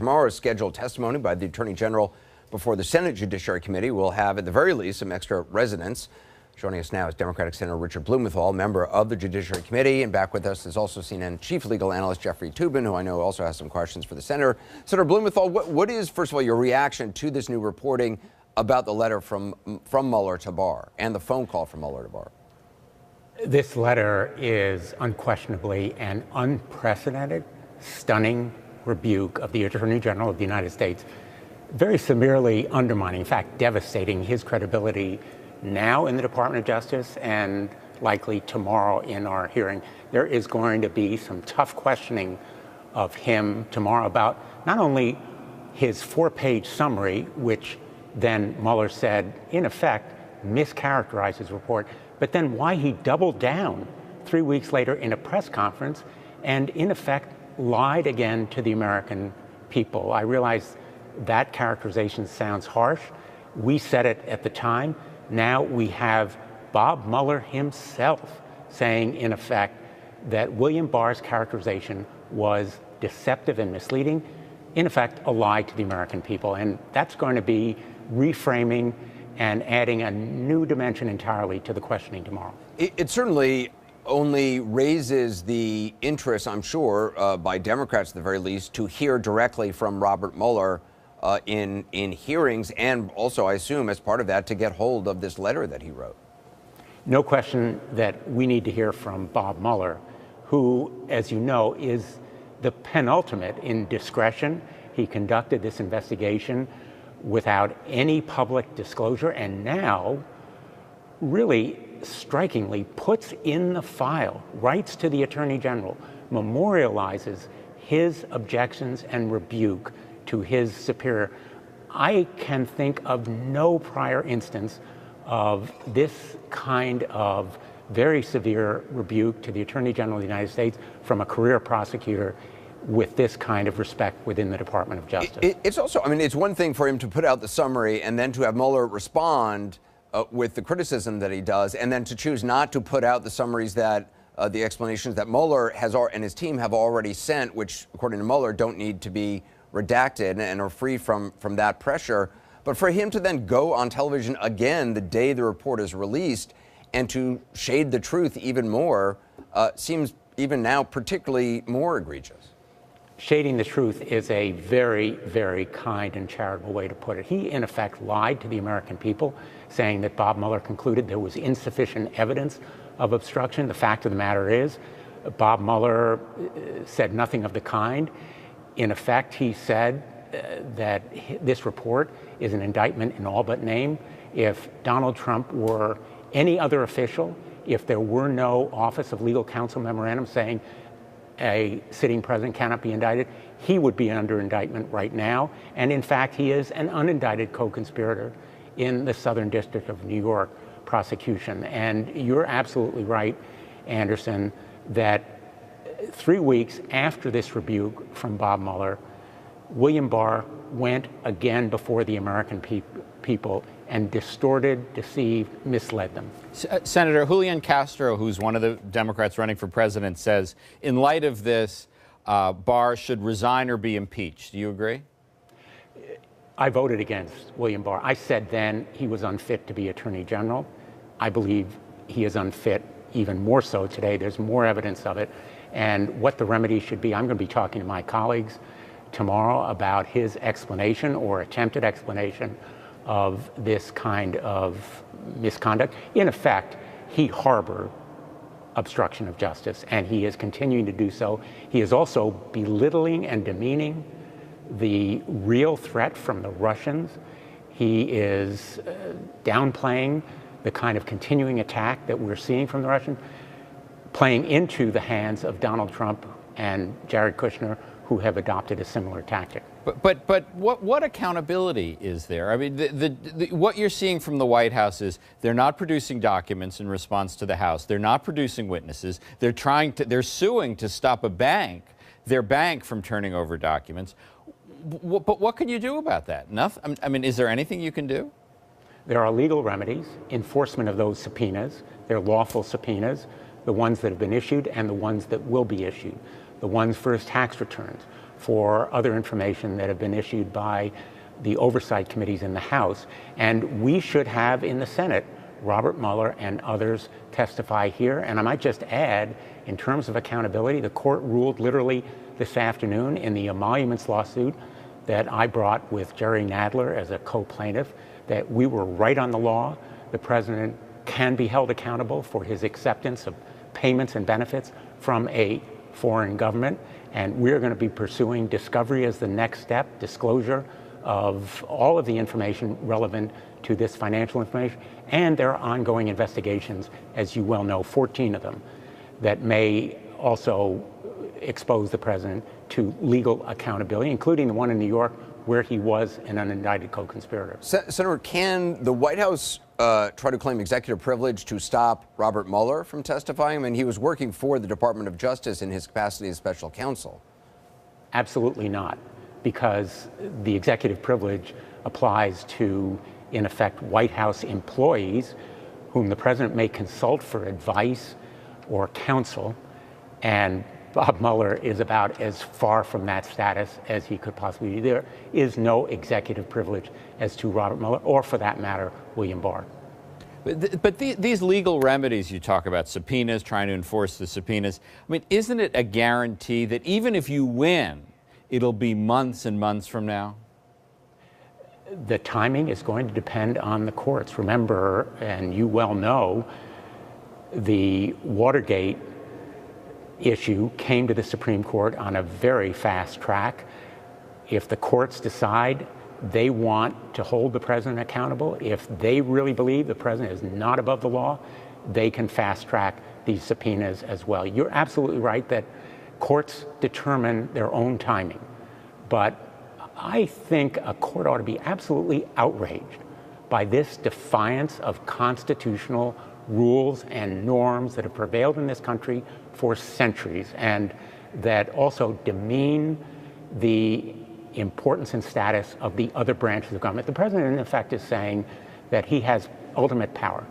tomorrow's scheduled testimony by the Attorney General before the Senate Judiciary Committee will have, at the very least, some extra resonance. Joining us now is Democratic Senator Richard Blumental, member of the Judiciary Committee, and back with us is also CNN Chief Legal Analyst Jeffrey Toobin, who I know also has some questions for the Senator. Senator Blumenthal, what is, first of all, your reaction to this new reporting about the letter from Mueller to Barr and the phone call from Mueller to Barr? This letter is unquestionably an unprecedented, stunning rebuke of the Attorney General of the United States, very severely undermining, in fact, devastating his credibility now in the Department of Justice and likely tomorrow in our hearing. There is going to be some tough questioning of him tomorrow about not only his 4-page summary, which then Mueller said, in effect, mischaracterized his report, but then why he doubled down 3 weeks later in a press conference and, in effect, lied again to the American people. I realize that characterization sounds harsh. We said it at the time. Now we have Bob Mueller himself saying, in effect, that William Barr's characterization was deceptive and misleading, in effect, a lie to the American people. And that's going to be reframing and adding a new dimension entirely to the questioning tomorrow. It certainly only raises the interest, I'm sure, by Democrats at the very least, to hear directly from Robert Mueller in hearings, and also, I assume, as part of that, to get hold of this letter that he wrote. No question that we need to hear from Bob Mueller, who, as you know, is the penultimate in discretion. He conducted this investigation without any public disclosure, and now really strikingly puts in the file, writes to the Attorney General, memorializes his objections and rebuke to his superior. I can think of no prior instance of this kind of very severe rebuke to the Attorney General of the United States from a career prosecutor with this kind of respect within the Department of Justice. It's also, I mean, it's one thing for him to put out the summary and then to have Mueller respond with the criticism that he does, and then to choose not to put out the summaries that the explanations that Mueller has and his team have already sent, which, according to Mueller, don't need to be redacted and are free from that pressure. But for him to then go on television again the day the report is released and to shade the truth even more seems even now particularly more egregious. Shading the truth is a very, very kind and charitable way to put it. He, in effect, lied to the American people, saying that Bob Mueller concluded there was insufficient evidence of obstruction. The fact of the matter is, Bob Mueller said nothing of the kind. In effect, he said that this report is an indictment in all but name. If Donald Trump were any other official, if there were no Office of Legal Counsel memorandum saying a sitting president cannot be indicted, he would be under indictment right now. And in fact, he is an unindicted co-conspirator in the Southern District of New York prosecution. And you're absolutely right, Anderson, that 3 weeks after this rebuke from Bob Mueller, William Barr went again before the American people and distorted, deceived, misled them. Senator Julian Castro, who's one of the Democrats running for president, says, in light of this, Barr should resign or be impeached. Do you agree? I voted against William Barr. I said then he was unfit to be Attorney General. I believe he is unfit even more so today. There's more evidence of it. And what the remedy should be, I'm going to be talking to my colleagues tomorrow about his explanation or attempted explanation of this kind of misconduct. In effect, he harbored obstruction of justice, and he is continuing to do so. He is also belittling and demeaning the real threat from the Russians. He is downplaying the kind of continuing attack that we're seeing from the Russians, playing into the hands of Donald Trump and Jared Kushner, who have adopted a similar tactic. But what accountability is there? I mean, what you're seeing from the White House is they're not producing documents in response to the House. They're not producing witnesses. They're suing to stop their bank from turning over documents. But what can you do about that? Nothing. I mean, is there anything you can do? There are legal remedies, enforcement of those subpoenas. They're lawful subpoenas, the ones that have been issued and the ones that will be issued. The ones for his tax returns, for other information that have been issued by the oversight committees in the House. And we should have in the Senate Robert Mueller and others testify here. And I might just add, in terms of accountability, the court ruled literally this afternoon in the emoluments lawsuit that I brought with Jerry Nadler as a co-plaintiff that we were right on the law. The president can be held accountable for his acceptance of payments and benefits from a foreign government. And we're going to be pursuing discovery as the next step, disclosure of all of the information relevant to this financial information. And there are ongoing investigations, as you well know, 14 of them, that may also expose the president to legal accountability, including the one in New York where he was an unindicted co-conspirator. Senator, can the White House try to claim executive privilege to stop Robert Mueller from testifying? I mean, he was working for the Department of Justice in his capacity as special counsel. Absolutely not, because the executive privilege applies to, in effect, White House employees whom the president may consult for advice or counsel, and Bob Mueller is about as far from that status as he could possibly be. There is no executive privilege as to Robert Mueller, or for that matter, William Barr. But these legal remedies you talk about, subpoenas, trying to enforce the subpoenas, I mean, isn't it a guarantee that even if you win, it'll be months and months from now? The timing is going to depend on the courts. Remember, and you well know, the Watergate issue came to the Supreme Court on a very fast track. If the courts decide they want to hold the president accountable, if they really believe the president is not above the law, they can fast track these subpoenas as well. You're absolutely right that courts determine their own timing, but I think a court ought to be absolutely outraged by this defiance of constitutional rules and norms that have prevailed in this country for centuries, and that also demean the importance and status of the other branches of government. The president, in effect, is saying that he has ultimate power.